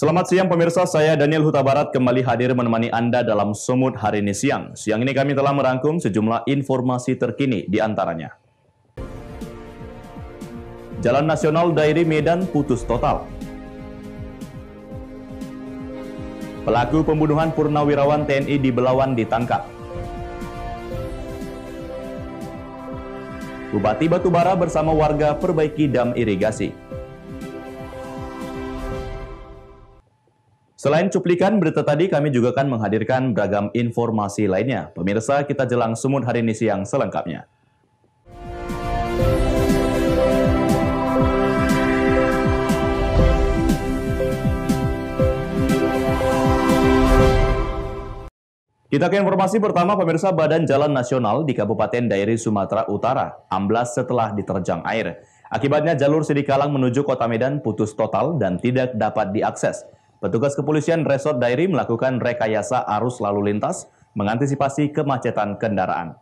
Selamat siang pemirsa, saya Daniel Huta Barat kembali hadir menemani Anda dalam Sumut hari ini siang. Siang ini kami telah merangkum sejumlah informasi terkini di antaranya. Jalan Nasional Dairi Medan putus total. Pelaku pembunuhan Purnawirawan TNI di Belawan ditangkap. Bupati Batubara bersama warga perbaiki dam irigasi. Selain cuplikan berita tadi, kami juga akan menghadirkan beragam informasi lainnya. Pemirsa, kita jelang Sumut hari ini siang selengkapnya. Kita ke informasi pertama, pemirsa. Badan Jalan Nasional di Kabupaten Dairi, Sumatera Utara amblas setelah diterjang air. Akibatnya jalur Sidikalang menuju Kota Medan putus total dan tidak dapat diakses. Petugas kepolisian Resort Dairi melakukan rekayasa arus lalu lintas mengantisipasi kemacetan kendaraan.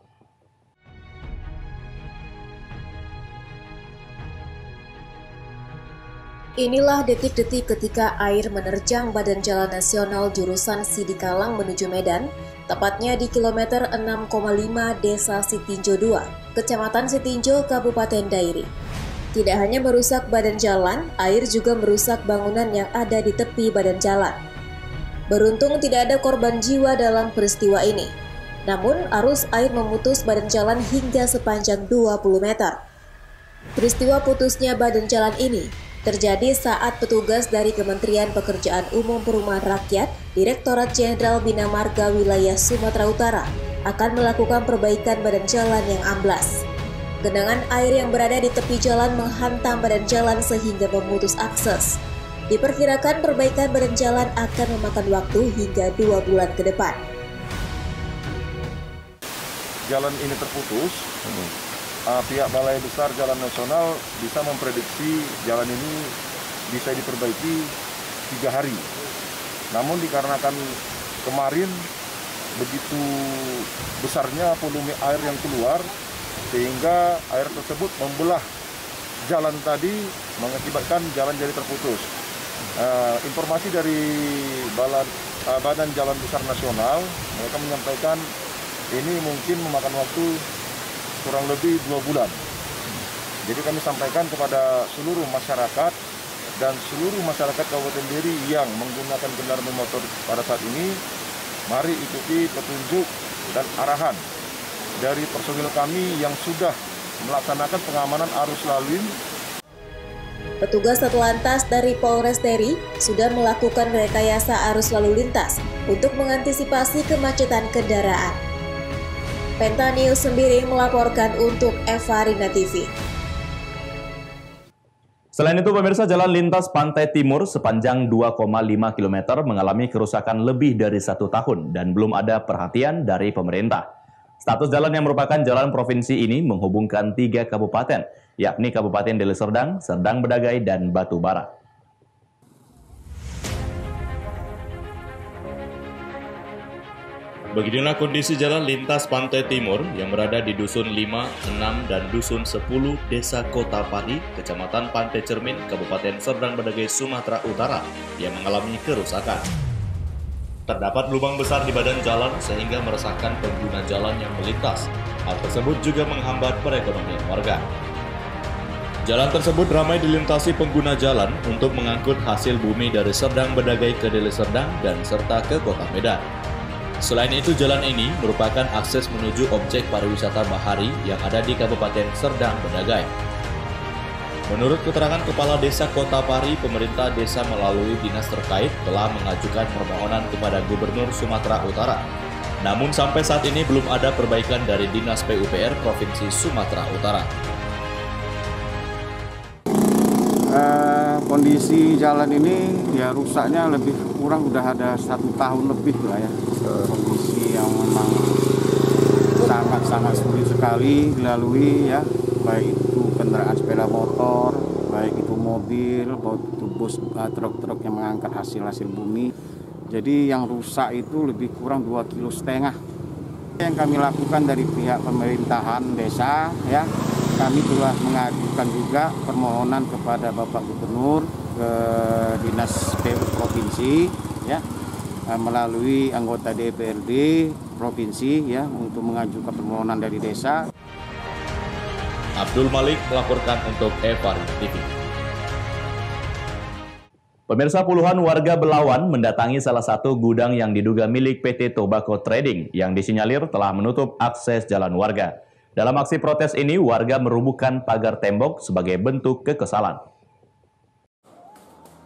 Inilah detik-detik ketika air menerjang Badan Jalan Nasional jurusan Sidikalang menuju Medan, tepatnya di kilometer 6,5 Desa Sitinjo 2, Kecamatan Sitinjo, Kabupaten Dairi. Tidak hanya merusak badan jalan, air juga merusak bangunan yang ada di tepi badan jalan. Beruntung tidak ada korban jiwa dalam peristiwa ini. Namun, arus air memutus badan jalan hingga sepanjang 20 meter. Peristiwa putusnya badan jalan ini terjadi saat petugas dari Kementerian Pekerjaan Umum Perumahan Rakyat, Direktorat Jenderal Bina Marga Wilayah Sumatera Utara akan melakukan perbaikan badan jalan yang amblas. Genangan air yang berada di tepi jalan menghantam badan jalan sehingga memutus akses. Diperkirakan perbaikan badan jalan akan memakan waktu hingga 2 bulan ke depan. Jalan ini terputus. Pihak Balai Besar Jalan Nasional bisa memprediksi jalan ini bisa diperbaiki 3 hari. Namun dikarenakan kemarin begitu besarnya volume air yang keluar, sehingga air tersebut membelah jalan tadi mengakibatkan jalan jadi terputus. Informasi dari Badan Jalan Besar Nasional, mereka menyampaikan ini mungkin memakan waktu kurang lebih 2 bulan. Jadi kami sampaikan kepada seluruh masyarakat dan seluruh masyarakat Kabupaten Dairi yang menggunakan kendaraan bermotor pada saat ini, mari ikuti petunjuk dan arahan dari personil kami yang sudah melaksanakan pengamanan arus lalu lintas. Petugas Satlantas dari Polres Dairi sudah melakukan rekayasa arus lalu lintas untuk mengantisipasi kemacetan kendaraan. Penta News sendiri melaporkan untuk Eva Rina TV. Selain itu, pemirsa, jalan lintas Pantai Timur sepanjang 2,5 km mengalami kerusakan lebih dari 1 tahun dan belum ada perhatian dari pemerintah. Status jalan yang merupakan jalan provinsi ini menghubungkan 3 kabupaten, yakni Kabupaten Deli Serdang, Serdang Bedagai, dan Batubara. Beginilah kondisi jalan lintas Pantai Timur yang berada di Dusun 5, 6, dan Dusun 10 Desa Kota Pari, Kecamatan Pantai Cermin, Kabupaten Serdang Bedagai, Sumatera Utara yang mengalami kerusakan. Terdapat lubang besar di badan jalan sehingga meresahkan pengguna jalan yang melintas. Hal tersebut juga menghambat perekonomian warga. Jalan tersebut ramai dilintasi pengguna jalan untuk mengangkut hasil bumi dari Serdang Bedagai ke Deli Serdang dan serta ke Kota Medan. Selain itu, jalan ini merupakan akses menuju objek pariwisata bahari yang ada di Kabupaten Serdang Bedagai. Menurut keterangan Kepala Desa Kota Pari, pemerintah desa melalui dinas terkait telah mengajukan permohonan kepada Gubernur Sumatera Utara. Namun sampai saat ini belum ada perbaikan dari Dinas PUPR Provinsi Sumatera Utara. Kondisi jalan ini ya rusaknya lebih kurang udah ada 1 tahun lebih lah ya. Kondisi yang memang sangat sulit sekali dilalui ya, baik itu kendaraan sepeda motor, baik itu mobil, baik itu bus, truk-truk yang mengangkat hasil bumi. Jadi yang rusak itu lebih kurang 2,5 kg. Yang kami lakukan dari pihak pemerintahan desa ya, kami telah mengajukan juga permohonan kepada Bapak Gubernur ke Dinas PU Provinsi ya, melalui anggota DPRD Provinsi ya, untuk mengajukan permohonan dari desa. Abdul Malik melaporkan untuk Evari TV. Pemirsa, puluhan warga Belawan mendatangi salah satu gudang yang diduga milik PT Tobacco Trading yang disinyalir telah menutup akses jalan warga. Dalam aksi protes ini, warga merubuhkan pagar tembok sebagai bentuk kekesalan.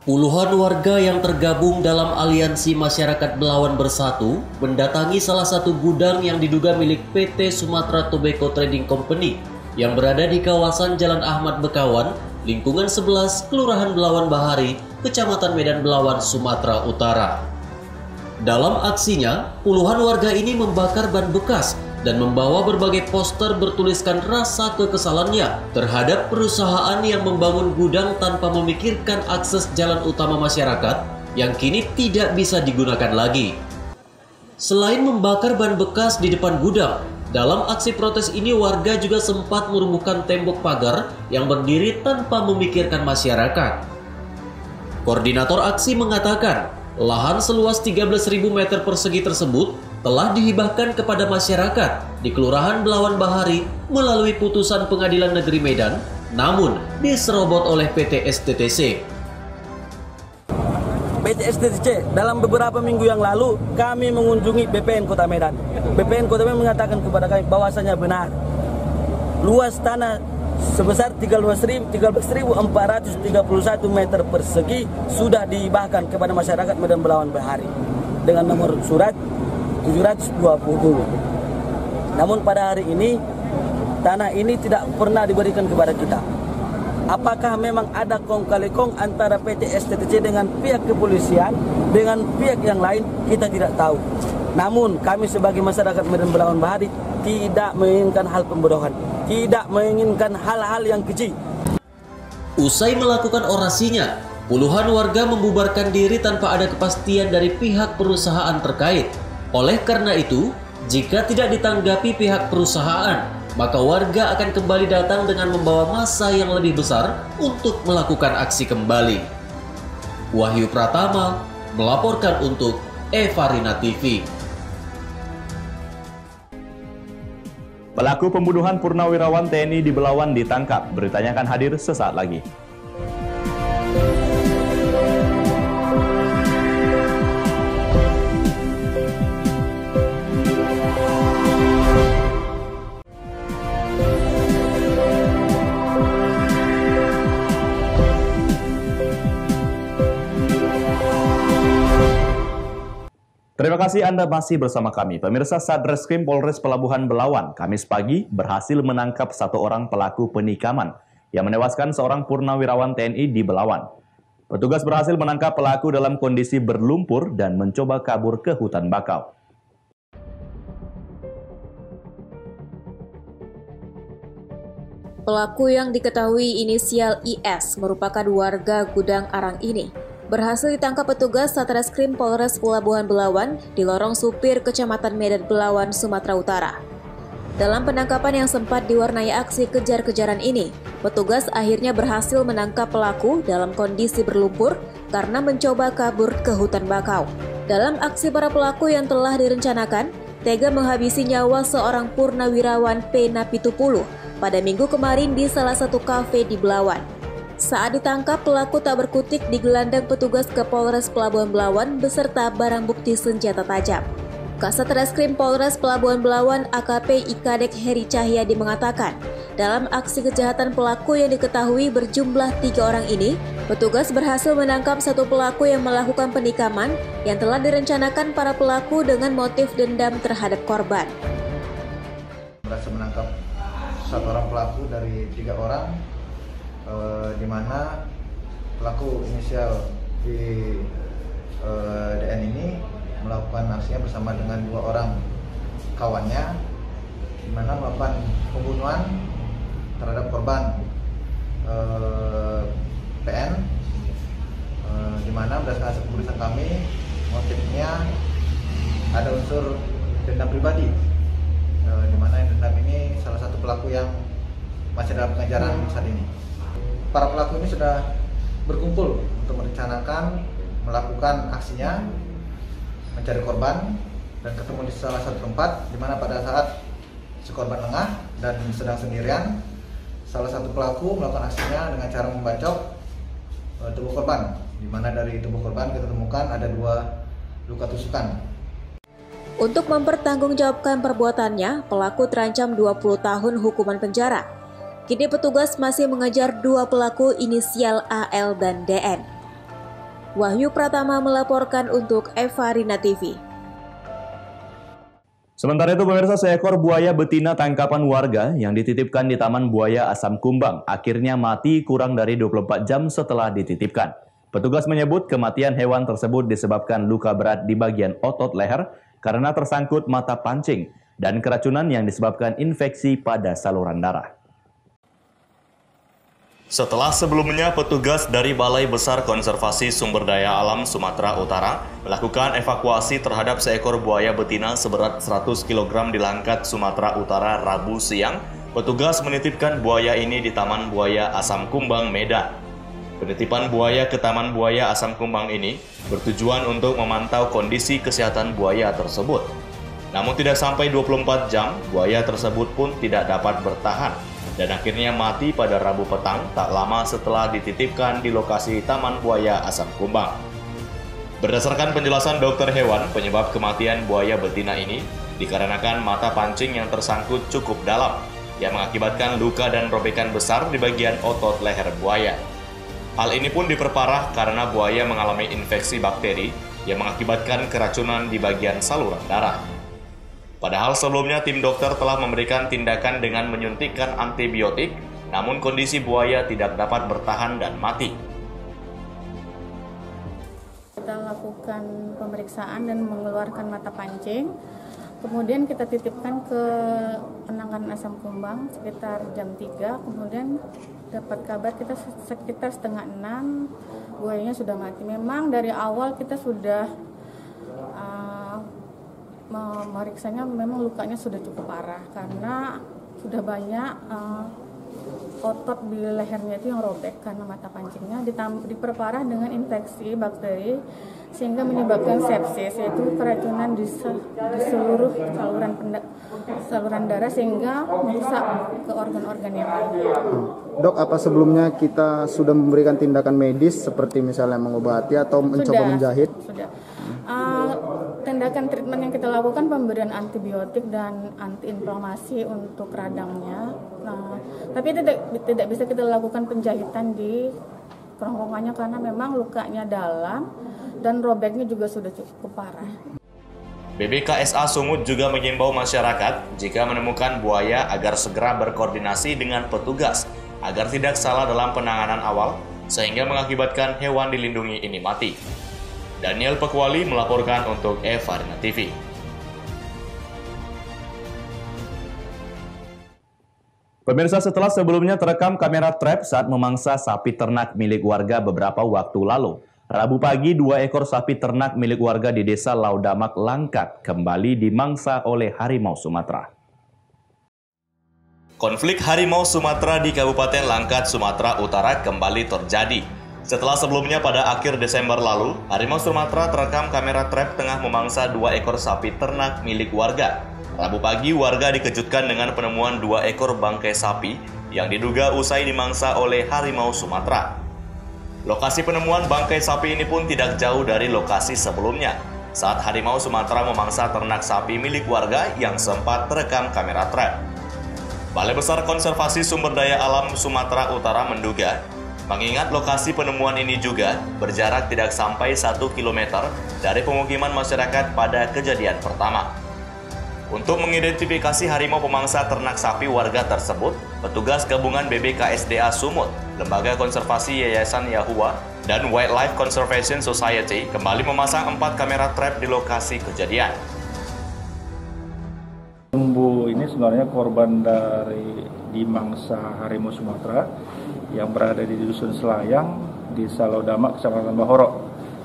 Puluhan warga yang tergabung dalam Aliansi Masyarakat Belawan Bersatu mendatangi salah satu gudang yang diduga milik PT Sumatra Tobacco Trading Company yang berada di kawasan Jalan Ahmad Bekawan, lingkungan 11, Kelurahan Belawan Bahari, Kecamatan Medan Belawan, Sumatera Utara. Dalam aksinya, puluhan warga ini membakar ban bekas dan membawa berbagai poster bertuliskan rasa kekesalannya terhadap perusahaan yang membangun gudang tanpa memikirkan akses jalan utama masyarakat yang kini tidak bisa digunakan lagi. Selain membakar ban bekas di depan gudang, dalam aksi protes ini warga juga sempat merubuhkan tembok pagar yang berdiri tanpa memikirkan masyarakat. Koordinator aksi mengatakan, lahan seluas 13.000 meter persegi tersebut telah dihibahkan kepada masyarakat di Kelurahan Belawan Bahari melalui putusan Pengadilan Negeri Medan, namun diserobot oleh PT STTC. PT STTC dalam beberapa minggu yang lalu kami mengunjungi BPN Kota Medan. BPN Kota Medan mengatakan kepada kami bahwasanya benar luas tanah sebesar 13.431 meter persegi sudah dihibahkan kepada masyarakat Medan Belawan Bahari dengan nomor surat 720. Namun pada hari ini tanah ini tidak pernah diberikan kepada kita. Apakah memang ada kong kali kong antara PT STTC dengan pihak kepolisian dengan pihak yang lain, kita tidak tahu. Namun kami sebagai masyarakat Medan Belawan Bahari tidak menginginkan hal pembodohan, tidak menginginkan hal-hal yang keji. Usai melakukan orasinya, puluhan warga membubarkan diri tanpa ada kepastian dari pihak perusahaan terkait. Oleh karena itu, jika tidak ditanggapi pihak perusahaan, maka warga akan kembali datang dengan membawa massa yang lebih besar untuk melakukan aksi kembali. Wahyu Pratama melaporkan untuk Evarina TV. Pelaku pembunuhan Purnawirawan TNI di Belawan ditangkap. Beritanya akan hadir sesaat lagi. Terima kasih Anda masih bersama kami. Pemirsa, Satreskrim Polres Pelabuhan Belawan Kamis pagi berhasil menangkap satu orang pelaku penikaman yang menewaskan seorang purnawirawan TNI di Belawan. Petugas berhasil menangkap pelaku dalam kondisi berlumpur dan mencoba kabur ke hutan bakau. Pelaku yang diketahui inisial IS merupakan warga Gudang Arang ini berhasil ditangkap petugas Satreskrim Polres Pelabuhan Belawan di lorong supir Kecamatan Medan Belawan, Sumatera Utara. Dalam penangkapan yang sempat diwarnai aksi kejar-kejaran ini, petugas akhirnya berhasil menangkap pelaku dalam kondisi berlumpur karena mencoba kabur ke hutan bakau. Dalam aksi para pelaku yang telah direncanakan, tega menghabisi nyawa seorang purnawirawan P. Napitupulu pada Minggu kemarin di salah satu kafe di Belawan. Saat ditangkap, pelaku tak berkutik digelandang petugas ke Polres Pelabuhan Belawan beserta barang bukti senjata tajam. Kasat Reskrim Polres Pelabuhan Belawan AKP Ikadek Heri Cahyadi mengatakan, dalam aksi kejahatan pelaku yang diketahui berjumlah 3 orang ini, petugas berhasil menangkap satu pelaku yang melakukan penikaman yang telah direncanakan para pelaku dengan motif dendam terhadap korban. Berhasil menangkap satu orang pelaku dari 3 orang. Di mana pelaku inisial DN ini melakukan aksinya bersama dengan 2 orang kawannya, di mana melakukan pembunuhan terhadap korban PN, di mana berdasarkan hasil pemeriksaan kami motifnya ada unsur dendam pribadi, di mana dendam ini salah satu pelaku yang masih dalam pengejaran saat ini. Para pelaku ini sudah berkumpul untuk merencanakan melakukan aksinya mencari korban dan ketemu di salah satu tempat di mana pada saat si korban lengah dan sedang sendirian, salah satu pelaku melakukan aksinya dengan cara membacok tubuh korban, di mana dari tubuh korban kita temukan ada 2 luka tusukan. Untuk mempertanggungjawabkan perbuatannya, pelaku terancam 20 tahun hukuman penjara. Kini petugas masih mengejar 2 pelaku inisial AL dan DN. Wahyu Pratama melaporkan untuk Eva Rina TV. Sementara itu pemirsa, seekor buaya betina tangkapan warga yang dititipkan di Taman Buaya Asam Kumbang akhirnya mati kurang dari 24 jam setelah dititipkan. Petugas menyebut kematian hewan tersebut disebabkan luka berat di bagian otot leher karena tersangkut mata pancing dan keracunan yang disebabkan infeksi pada saluran darah. Setelah sebelumnya petugas dari Balai Besar Konservasi Sumber Daya Alam Sumatera Utara melakukan evakuasi terhadap seekor buaya betina seberat 100 kg di Langkat, Sumatera Utara Rabu siang, petugas menitipkan buaya ini di Taman Buaya Asam Kumbang, Medan. Penitipan buaya ke Taman Buaya Asam Kumbang ini bertujuan untuk memantau kondisi kesehatan buaya tersebut. Namun tidak sampai 24 jam, buaya tersebut pun tidak dapat bertahan dan akhirnya mati pada Rabu petang tak lama setelah dititipkan di lokasi Taman Buaya Asam Kumbang. Berdasarkan penjelasan dokter hewan, penyebab kematian buaya betina ini dikarenakan mata pancing yang tersangkut cukup dalam, yang mengakibatkan luka dan robekan besar di bagian otot leher buaya. Hal ini pun diperparah karena buaya mengalami infeksi bakteri yang mengakibatkan keracunan di bagian saluran darah. Padahal sebelumnya tim dokter telah memberikan tindakan dengan menyuntikkan antibiotik, namun kondisi buaya tidak dapat bertahan dan mati. Kita lakukan pemeriksaan dan mengeluarkan mata pancing, kemudian kita titipkan ke Penanganan Asam Kumbang sekitar jam 3, kemudian dapat kabar kita sekitar 5:30 buayanya sudah mati. Memang dari awal kita sudah memeriksanya, memang lukanya sudah cukup parah karena sudah banyak otot di lehernya itu yang robek karena mata pancingnya, diperparah dengan infeksi bakteri sehingga menyebabkan sepsis, yaitu keracunan di seluruh saluran darah sehingga merusak ke organ-organ yang lain. Dok, apa sebelumnya kita sudah memberikan tindakan medis seperti misalnya mengobati atau mencoba menjahit? Sudah. Tindakan treatment yang kita lakukan pemberian antibiotik dan antiinflamasi untuk radangnya. Tapi tidak bisa kita lakukan penjahitan di kerongkongannya karena memang lukanya dalam dan robeknya juga sudah cukup parah. BBKSA Sumut juga mengimbau masyarakat jika menemukan buaya agar segera berkoordinasi dengan petugas agar tidak salah dalam penanganan awal sehingga mengakibatkan hewan dilindungi ini mati. Daniel Pekwali melaporkan untuk Eva Rina TV. Pemirsa, setelah sebelumnya terekam kamera trap saat memangsa sapi ternak milik warga beberapa waktu lalu, Rabu pagi 2 ekor sapi ternak milik warga di Desa Laudamak, Langkat kembali dimangsa oleh harimau Sumatera. Konflik harimau Sumatera di Kabupaten Langkat, Sumatera Utara kembali terjadi. Setelah sebelumnya pada akhir Desember lalu, harimau Sumatera terekam kamera trap tengah memangsa 2 ekor sapi ternak milik warga. Rabu pagi warga dikejutkan dengan penemuan 2 ekor bangkai sapi yang diduga usai dimangsa oleh harimau Sumatera. Lokasi penemuan bangkai sapi ini pun tidak jauh dari lokasi sebelumnya, saat harimau Sumatera memangsa ternak sapi milik warga yang sempat terekam kamera trap. Balai Besar Konservasi Sumber Daya Alam Sumatera Utara menduga, mengingat lokasi penemuan ini juga berjarak tidak sampai 1 km dari pemukiman masyarakat pada kejadian pertama. Untuk mengidentifikasi harimau pemangsa ternak sapi warga tersebut, petugas gabungan BBKSDA Sumut, Lembaga Konservasi Yayasan Yahuwa, dan Wildlife Conservation Society kembali memasang 4 kamera trap di lokasi kejadian. Lembu ini sebenarnya korban dari dimangsa harimau Sumatera yang berada di Dusun Selayang, Desa Laudamak, Kecamatan Bahorok.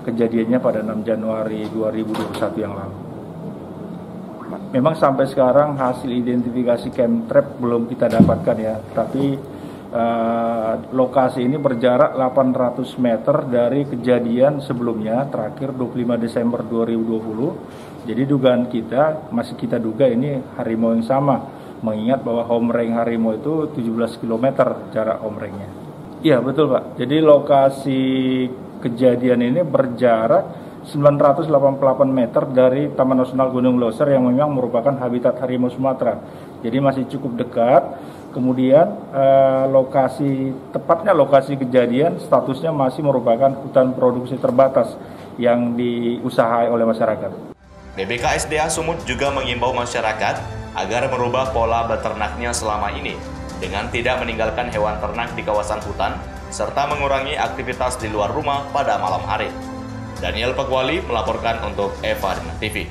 Kejadiannya pada 6 Januari 2021 yang lalu. Memang sampai sekarang hasil identifikasi chemtrap belum kita dapatkan ya, tapi Lokasi ini berjarak 800 meter dari kejadian sebelumnya, terakhir 25 Desember 2020. Jadi dugaan kita duga ini harimau yang sama, mengingat bahwa home range harimau itu 17 km jarak home range-nya. Iya betul Pak, jadi lokasi kejadian ini berjarak 988 meter dari Taman Nasional Gunung Loser yang memang merupakan habitat harimau Sumatera. Jadi masih cukup dekat. Kemudian lokasi kejadian statusnya masih merupakan hutan produksi terbatas yang diusahakan oleh masyarakat. BBKSDA Sumut juga mengimbau masyarakat agar merubah pola beternaknya selama ini dengan tidak meninggalkan hewan ternak di kawasan hutan serta mengurangi aktivitas di luar rumah pada malam hari. Daniel Pegwali melaporkan untuk Eva TV.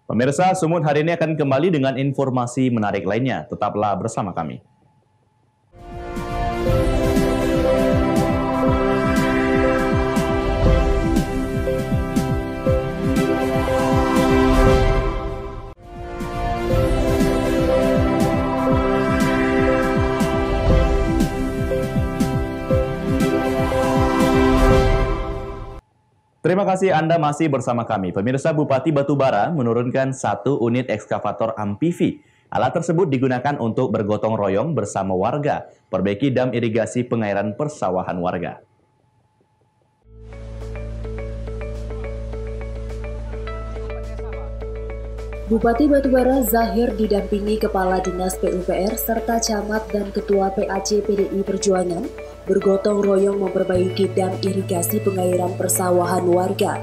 Pemirsa, Sumut hari ini akan kembali dengan informasi menarik lainnya. Tetaplah bersama kami. Terima kasih Anda masih bersama kami. Pemirsa, Bupati Batubara menurunkan 1 unit ekskavator amfibi. Alat tersebut digunakan untuk bergotong royong bersama warga, perbaiki dam irigasi pengairan persawahan warga. Bupati Batubara Zahir didampingi Kepala Dinas PUPR serta Camat dan Ketua PAC PDI Perjuangan bergotong royong memperbaiki dam irigasi pengairan persawahan warga.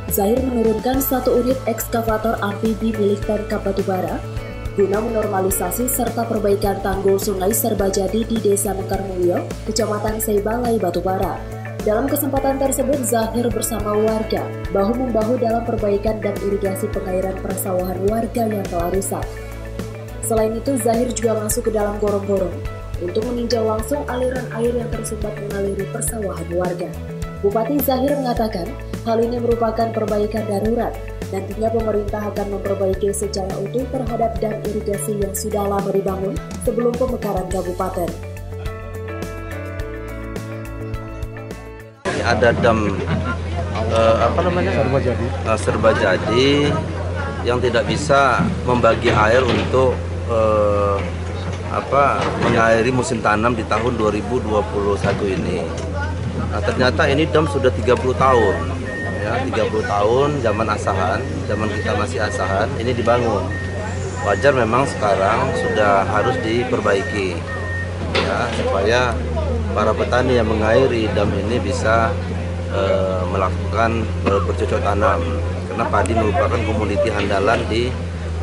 Zahir menurunkan 1 unit ekskavator amfibi milik Pemkab Batubara guna menormalisasi serta perbaikan tanggul Sungai Serbajadi di Desa Mekarmulyo, Kecamatan Seibalai, Batubara. Dalam kesempatan tersebut, Zahir bersama warga bahu-membahu dalam perbaikan dam irigasi pengairan persawahan warga yang telah rusak. Selain itu, Zahir juga masuk ke dalam gorong-gorong untuk meninjau langsung aliran air yang tersumbat mengaliri persawahan warga. Bupati Zahir mengatakan hal ini merupakan perbaikan darurat. Nantinya pemerintah akan memperbaiki secara utuh terhadap dam irigasi yang sudah lama dibangun sebelum pemekaran kabupaten. Ada dam Serbajadi yang tidak bisa membagi air untuk mengairi musim tanam di tahun 2021 ini. Nah, ternyata ini dam sudah 30 tahun. Ya, 30 tahun zaman kita masih asahan ini dibangun. Wajar memang sekarang sudah harus diperbaiki. Ya, supaya para petani yang mengairi dam ini bisa melakukan bercocok tanam. Karena padi merupakan komoditi andalan di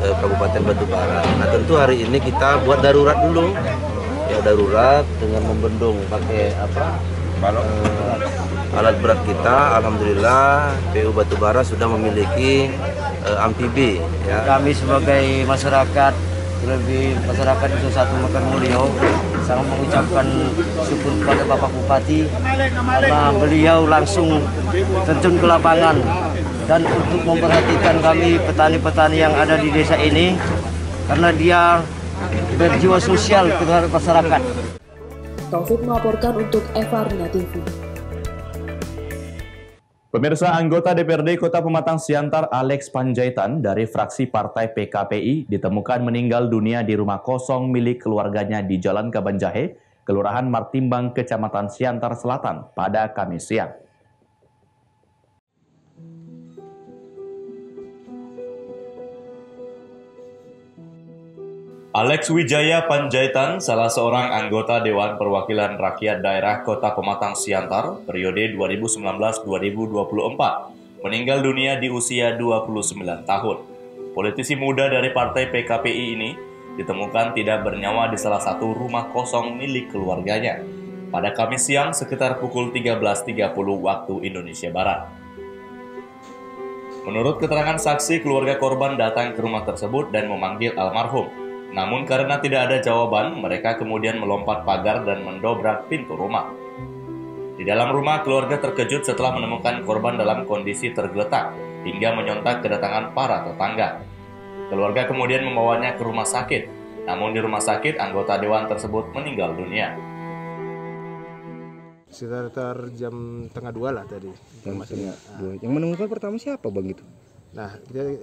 Kabupaten Batubara. Nah, tentu hari ini kita buat darurat dulu. Ya, darurat dengan membendung pakai alat berat kita. Alhamdulillah PU Batubara sudah memiliki amfibi. Ya. Kami sebagai masyarakat, lebih masyarakat di Desa Mekarmulyo, sangat mengucapkan syukur kepada Bapak Bupati karena beliau langsung terjun ke lapangan dan untuk memperhatikan kami petani-petani yang ada di desa ini karena dia berjiwa sosial terhadap masyarakat. Taufik melaporkan untuk Evarina TV. Pemirsa, anggota DPRD Kota Pematang Siantar Alex Panjaitan dari fraksi Partai PKPI ditemukan meninggal dunia di rumah kosong milik keluarganya di Jalan Kabanjahe, Kelurahan Martimbang, Kecamatan Siantar Selatan pada Kamis siang. Alex Wijaya Panjaitan, salah seorang anggota Dewan Perwakilan Rakyat Daerah Kota Pematang Siantar periode 2019-2024, meninggal dunia di usia 29 tahun. Politisi muda dari Partai PKPI ini ditemukan tidak bernyawa di salah satu rumah kosong milik keluarganya pada Kamis siang sekitar pukul 13.30 waktu Indonesia Barat. Menurut keterangan saksi, keluarga korban datang ke rumah tersebut dan memanggil almarhum. Namun karena tidak ada jawaban, mereka kemudian melompat pagar dan mendobrak pintu rumah. Di dalam rumah, keluarga terkejut setelah menemukan korban dalam kondisi tergeletak hingga menyontak kedatangan para tetangga. Keluarga kemudian membawanya ke rumah sakit. Namun di rumah sakit, anggota dewan tersebut meninggal dunia. Sekitar jam tengah 2 lah tadi. Yang menemukan pertama siapa bang itu? Nah,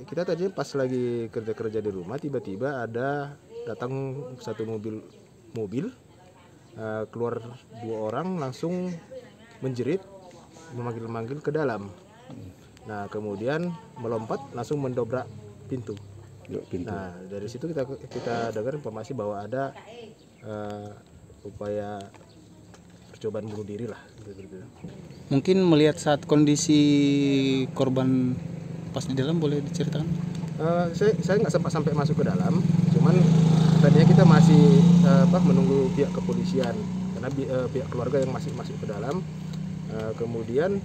kita tadi pas lagi kerja di rumah, tiba-tiba datang satu mobil keluar 2 orang langsung menjerit, memanggil ke dalam. Nah, kemudian melompat langsung mendobrak pintu. Nah, dari situ kita dengar informasi bahwa ada upaya percobaan bunuh diri lah. Mungkin melihat saat kondisi korban pas di dalam, boleh diceritakan? Saya nggak sempat sampai masuk ke dalam, cuman tadinya kita masih menunggu pihak kepolisian karena pihak keluarga yang masih masuk ke dalam. Kemudian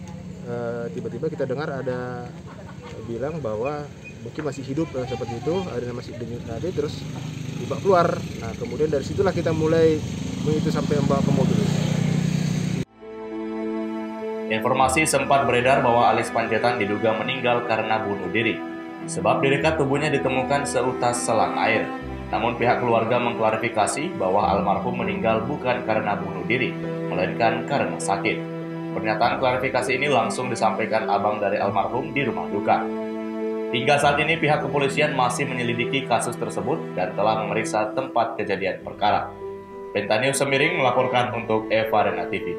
tiba-tiba kita dengar ada bilang bahwa mungkin masih hidup seperti itu, ada masih denyut nadi, terus dibawa keluar. Nah, kemudian dari situlah kita mulai itu sampai membawa ke mobil. Informasi sempat beredar bahwa Alis Panjaitan diduga meninggal karena bunuh diri, sebab di dekat tubuhnya ditemukan seutas selang air. Namun pihak keluarga mengklarifikasi bahwa almarhum meninggal bukan karena bunuh diri, melainkan karena sakit. Pernyataan klarifikasi ini langsung disampaikan abang dari almarhum di rumah duka. Hingga saat ini pihak kepolisian masih menyelidiki kasus tersebut dan telah memeriksa tempat kejadian perkara. Pentanews Semiring melaporkan untuk Eva Rena TV.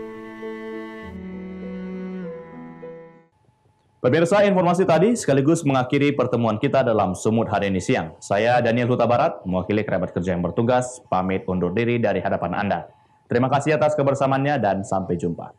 Pemirsa, informasi tadi sekaligus mengakhiri pertemuan kita dalam Sumut hari ini siang. Saya Daniel Huta Barat, mewakili kerabat kerja yang bertugas, pamit undur diri dari hadapan Anda. Terima kasih atas kebersamaannya dan sampai jumpa.